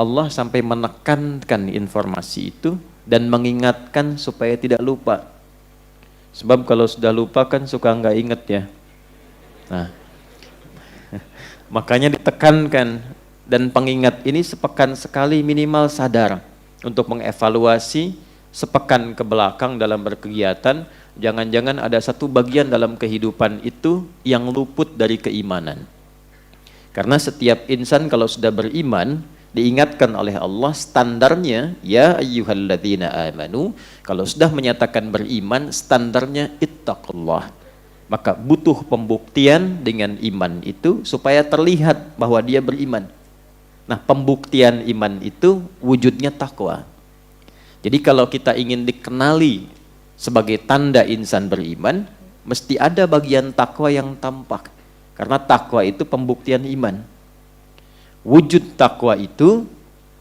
Allah sampai menekankan informasi itu dan mengingatkan supaya tidak lupa. Sebab kalau sudah lupa kan suka nggak inget ya. Nah, makanya ditekankan, dan pengingat ini sepekan sekali minimal sadar untuk mengevaluasi sepekan ke belakang dalam berkegiatan. Jangan-jangan ada satu bagian dalam kehidupan itu yang luput dari keimanan. Karena setiap insan kalau sudah beriman, diingatkan oleh Allah standarnya, ya ayyuhalladzina amanu, kalau sudah menyatakan beriman, standarnya ittaqullah. Maka butuh pembuktian dengan iman itu supaya terlihat bahwa dia beriman. Nah, pembuktian iman itu wujudnya takwa. Jadi kalau kita ingin dikenali sebagai tanda insan beriman, mesti ada bagian takwa yang tampak. Karena takwa itu pembuktian iman. Wujud takwa itu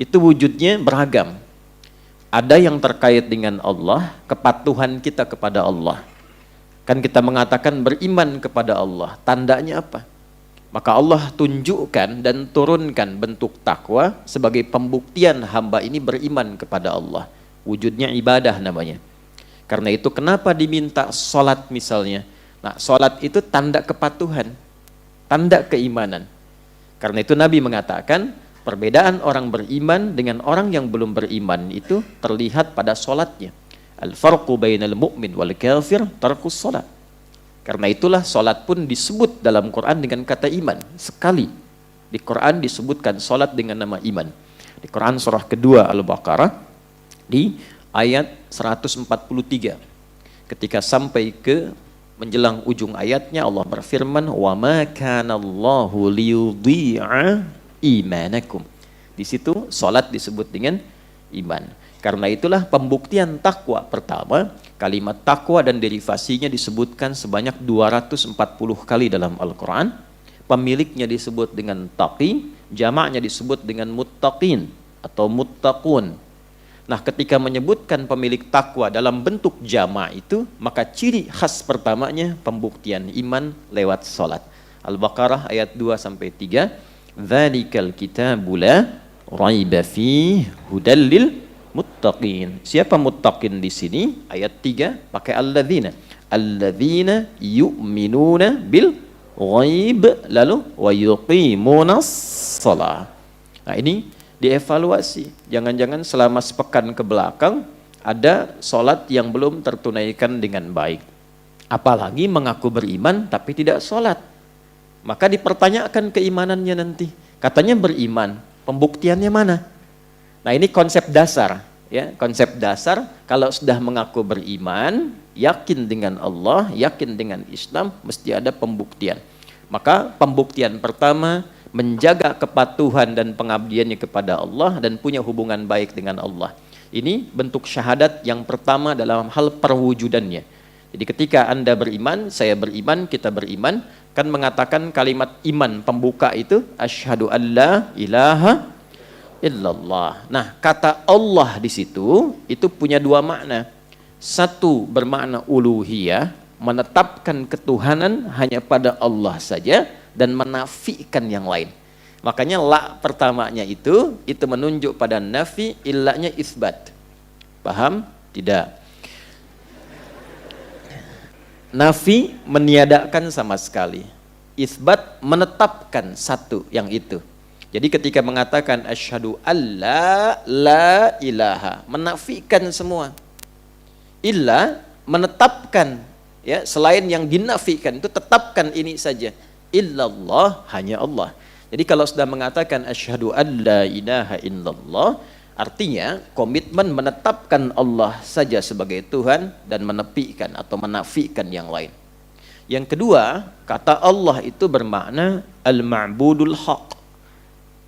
wujudnya beragam. Ada yang terkait dengan Allah, kepatuhan kita kepada Allah. Kan kita mengatakan beriman kepada Allah, tandanya apa? Maka Allah tunjukkan dan turunkan bentuk takwa sebagai pembuktian hamba ini beriman kepada Allah. Wujudnya ibadah namanya. Karena itu kenapa diminta sholat misalnya? Nah, sholat itu tanda kepatuhan, tanda keimanan. Karena itu Nabi mengatakan perbedaan orang beriman dengan orang yang belum beriman itu terlihat pada sholatnya. Al-farqu bainal mu'min wal kafir tarkus sholat. Karena itulah sholat pun disebut dalam Quran dengan kata iman. Sekali di Quran disebutkan sholat dengan nama iman. Di Quran surah kedua Al-Baqarah di ayat 143. Ketika sampai ke menjelang ujung ayatnya Allah berfirman, wa ma kana Allahu liyudhi'a imanakum. Di situ salat disebut dengan iman. Karena itulah pembuktian takwa pertama, kalimat takwa dan derivasinya disebutkan sebanyak 240 kali dalam Al-Qur'an. Pemiliknya disebut dengan taqi, jamaknya disebut dengan muttaqin atau muttaqun. Nah, ketika menyebutkan pemilik takwa dalam bentuk jama' itu, maka ciri khas pertamanya pembuktian iman lewat salat. Al-Baqarah ayat 2-3. Dzalikal kitabu la raiba fihi hudal lil muttaqin. Siapa muttaqin di sini? Ayat 3 pakai alladzina. Alladzina yu'minuna bil ghaib lalu wa yuqimunas shalah. Nah, ini dievaluasi. Jangan-jangan selama sepekan ke belakang ada sholat yang belum tertunaikan dengan baik. Apalagi mengaku beriman tapi tidak sholat. Maka dipertanyakan keimanannya nanti. Katanya beriman, pembuktiannya mana? Nah, ini konsep dasar. Ya, konsep dasar kalau sudah mengaku beriman, yakin dengan Allah, yakin dengan Islam, mesti ada pembuktian. Maka pembuktian pertama, menjaga kepatuhan dan pengabdiannya kepada Allah dan punya hubungan baik dengan Allah. Ini bentuk syahadat yang pertama dalam hal perwujudannya. Jadi ketika Anda beriman, saya beriman, kita beriman, kan mengatakan kalimat iman pembuka itu asyhadu alla ilaha illallah. Nah, kata Allah di situ itu punya dua makna. Satu bermakna uluhiyah, menetapkan ketuhanan hanya pada Allah saja dan menafikan yang lain. Makanya la pertamanya itu menunjuk pada nafi, illanya isbat. Paham? Tidak. Nafi meniadakan sama sekali. Isbat menetapkan satu yang itu. Jadi ketika mengatakan asyhadu alla la ilaha, menafikan semua. Illa menetapkan, ya, selain yang dinafikan itu tetapkan ini saja. Illallah, hanya Allah. Jadi kalau sudah mengatakan asyhadu an la ilaha illallah, artinya komitmen menetapkan Allah saja sebagai Tuhan dan menepikan atau menafikan yang lain. Yang kedua, kata Allah itu bermakna al-ma'budul haq,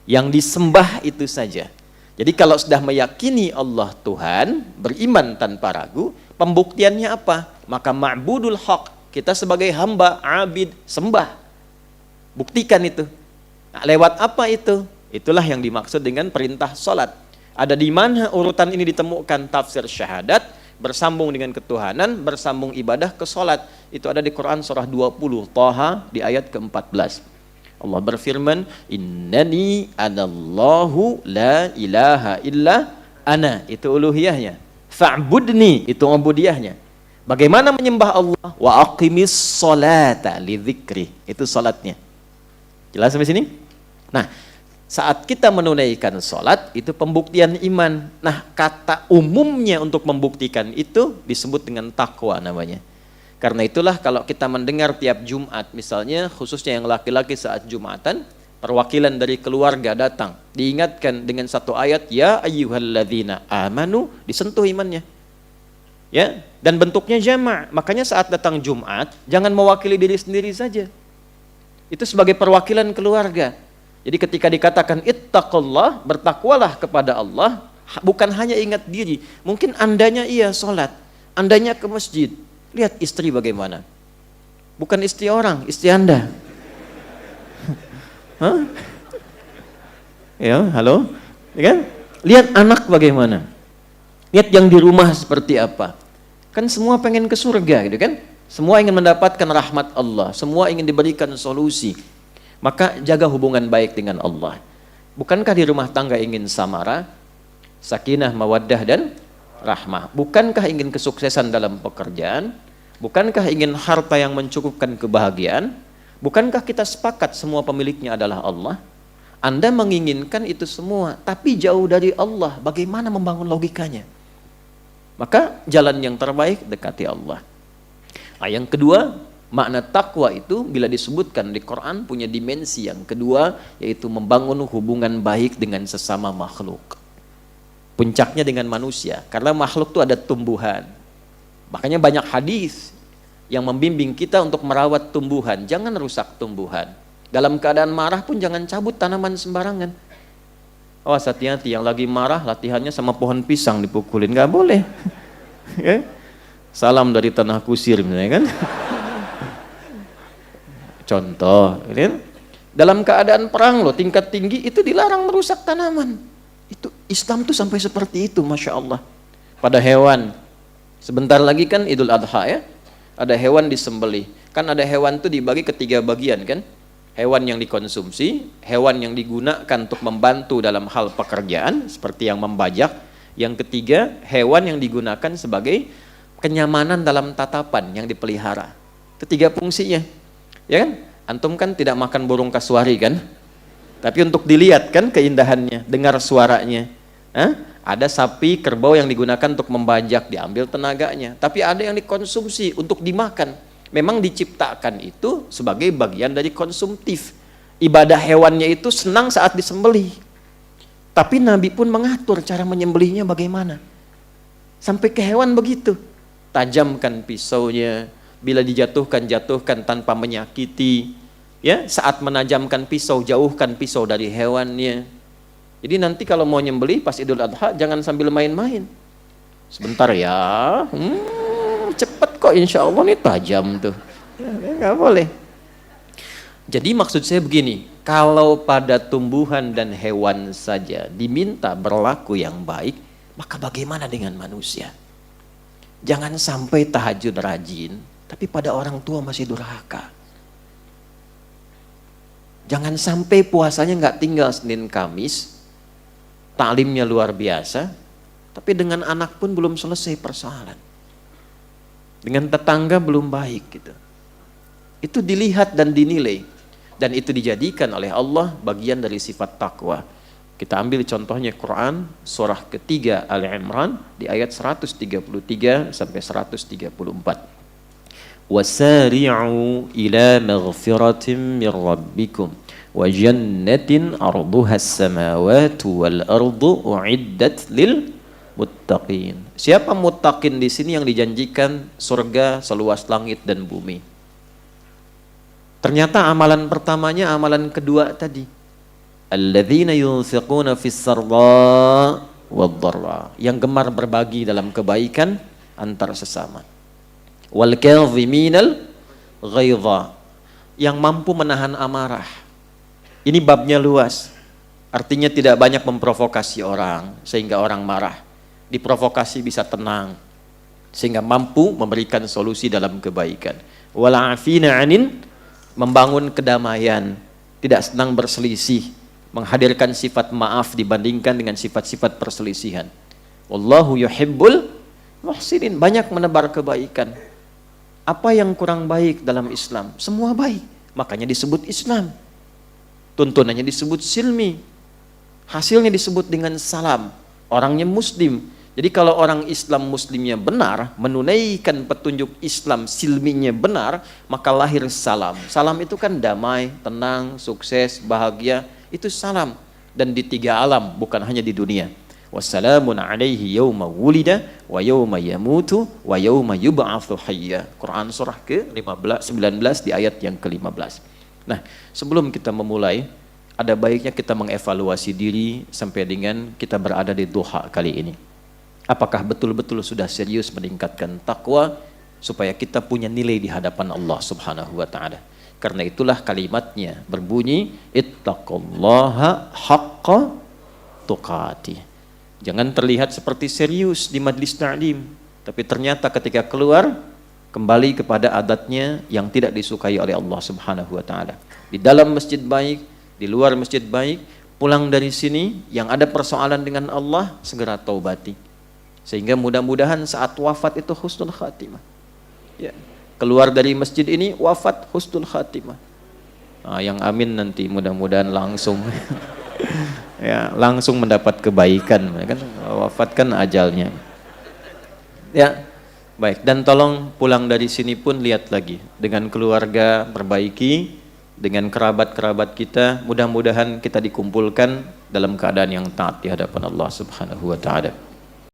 yang disembah itu saja. Jadi kalau sudah meyakini Allah Tuhan, beriman tanpa ragu, pembuktiannya apa? Maka ma'budul haq, kita sebagai hamba, abid, sembah. Buktikan itu. Nah, lewat apa itu? Itulah yang dimaksud dengan perintah salat. Ada di mana urutan ini ditemukan? Tafsir syahadat, bersambung dengan ketuhanan, bersambung ibadah ke salat. Itu ada di Quran surah 20, Thaha di ayat ke-14. Allah berfirman, innani anallahu la ilaha illa ana. Itu uluhiyahnya. Fa'budni, itu ubudiyahnya. Bagaimana menyembah Allah? Wa aqimis salata li dzikri. Itu salatnya. Jelas sampai sini? Nah, saat kita menunaikan salat itu pembuktian iman. Nah, kata umumnya untuk membuktikan itu disebut dengan takwa namanya. Karena itulah kalau kita mendengar tiap Jumat, misalnya khususnya yang laki-laki saat Jumatan, perwakilan dari keluarga datang, diingatkan dengan satu ayat, ya ayyuhalladzina amanu, disentuh imannya. Ya, dan bentuknya jama'. Makanya saat datang Jumat, jangan mewakili diri sendiri saja. Itu sebagai perwakilan keluarga. Jadi ketika dikatakan ittaqullah, bertakwalah kepada Allah, bukan hanya ingat diri. Mungkin andanya iya sholat, andanya ke masjid. Lihat istri bagaimana. Bukan istri orang, istri Anda. Hah? Ya, halo? Ya kan? Lihat anak bagaimana. Lihat yang di rumah seperti apa. Kan semua pengen ke surga gitu kan? Semua ingin mendapatkan rahmat Allah, semua ingin diberikan solusi. Maka jaga hubungan baik dengan Allah. Bukankah di rumah tangga ingin samara, sakinah, mawaddah dan rahmah? Bukankah ingin kesuksesan dalam pekerjaan? Bukankah ingin harta yang mencukupkan kebahagiaan? Bukankah kita sepakat semua pemiliknya adalah Allah? Anda menginginkan itu semua, tapi jauh dari Allah. Bagaimana membangun logikanya? Maka jalan yang terbaik dekati Allah. Nah, yang kedua, makna takwa itu bila disebutkan di Quran punya dimensi yang kedua, yaitu membangun hubungan baik dengan sesama makhluk. Puncaknya dengan manusia, karena makhluk itu ada tumbuhan. Makanya banyak hadis yang membimbing kita untuk merawat tumbuhan. Jangan rusak tumbuhan. Dalam keadaan marah pun jangan cabut tanaman sembarangan. Awas hati-hati, yang lagi marah latihannya sama pohon pisang dipukulin, nggak boleh. Ya? Salam dari tanah kusir misalnya kan. Contoh, kan? Dalam keadaan perang loh, tingkat tinggi itu dilarang merusak tanaman. Itu Islam tuh sampai seperti itu, masya Allah. Pada hewan, sebentar lagi kan Idul Adha ya, ada hewan disembelih. Kan ada hewan tuh dibagi ke 3 bagian kan. Hewan yang dikonsumsi, hewan yang digunakan untuk membantu dalam hal pekerjaan seperti yang membajak. Yang ketiga, hewan yang digunakan sebagai kenyamanan dalam tatapan yang dipelihara. Itu 3 fungsinya. Ya kan? Antum kan tidak makan burung kasuari kan? Tapi untuk dilihat kan keindahannya, dengar suaranya. Ada sapi, kerbau yang digunakan untuk membajak, diambil tenaganya. Tapi ada yang dikonsumsi untuk dimakan. Memang diciptakan itu sebagai bagian dari konsumtif. Ibadah hewannya itu senang saat disembelih. Tapi Nabi pun mengatur cara menyembelihnya bagaimana. Sampai ke hewan begitu. Tajamkan pisaunya, bila dijatuhkan, jatuhkan tanpa menyakiti. Ya, saat menajamkan pisau, jauhkan pisau dari hewannya. Jadi nanti kalau mau nyembelih pas Idul Adha jangan sambil main-main. Sebentar ya, cepet kok insya Allah nih tajam tuh. Ya, nggak boleh. Jadi maksud saya begini, kalau pada tumbuhan dan hewan saja diminta berlaku yang baik, maka bagaimana dengan manusia? Jangan sampai tahajud rajin, tapi pada orang tua masih durhaka. Jangan sampai puasanya nggak tinggal Senin Kamis, taklimnya luar biasa, tapi dengan anak pun belum selesai persoalan. Dengan tetangga belum baik gitu. Itu dilihat dan dinilai. Dan itu dijadikan oleh Allah bagian dari sifat takwa. Kita ambil contohnya Quran surah ketiga Ali Imran di ayat 133 sampai 134. Wasari'u ila maghfiratin min rabbikum wa jannatin 'arduha as-samawati wal ardu u'iddat lil muttaqin. Siapa muttaqin di sini yang dijanjikan surga seluas langit dan bumi? Ternyata amalan pertamanya amalan kedua tadi. Alladzina yunfiquna fis sarra wad dharra, yang gemar berbagi dalam kebaikan antar sesama. Wal kadhiminal ghaidha, yang mampu menahan amarah. Ini babnya luas. Artinya tidak banyak memprovokasi orang sehingga orang marah. Diprovokasi bisa tenang sehingga mampu memberikan solusi dalam kebaikan. Wal afina anin, membangun kedamaian. tidak senang berselisih, menghadirkan sifat maaf dibandingkan dengan sifat-sifat perselisihan. Wallahu yuhibbul muhsinin, banyak menebar kebaikan. Apa yang kurang baik dalam Islam? Semua baik, makanya disebut Islam. Tuntunannya disebut silmi, hasilnya disebut dengan salam, orangnya muslim. Jadi kalau orang Islam muslimnya benar, menunaikan petunjuk Islam silminya benar, maka lahir salam. Salam itu kan damai, tenang, sukses, bahagia, itu salam. Dan di 3 alam, bukan hanya di dunia. Wassalamun alaihi yawma wulida wa yawma yamutu wa yawma yub'atsu hayya. Quran surah ke-19 di ayat yang ke-15. Nah, sebelum kita memulai, ada baiknya kita mengevaluasi diri sampai dengan kita berada di duha kali ini. Apakah betul-betul sudah serius meningkatkan takwa supaya kita punya nilai di hadapan Allah Subhanahu wa taala. Karena itulah kalimatnya berbunyi ittaqullaha haqqa tuqatih. Jangan terlihat seperti serius di majlis ta'lim, tapi ternyata ketika keluar kembali kepada adatnya yang tidak disukai oleh Allah Subhanahu wa taala. Di dalam masjid baik, di luar masjid baik, pulang dari sini yang ada persoalan dengan Allah segera taubati. Sehingga mudah-mudahan saat wafat itu husnul khatimah. Ya, keluar dari masjid ini wafat husnul khatimah. Nah, yang amin nanti mudah-mudahan langsung ya, langsung mendapat kebaikan, kan wafatkan ajalnya. Ya, baik, dan tolong pulang dari sini pun lihat lagi dengan keluarga, perbaiki dengan kerabat-kerabat kita, mudah-mudahan kita dikumpulkan dalam keadaan yang taat di hadapan Allah Subhanahu wa taala.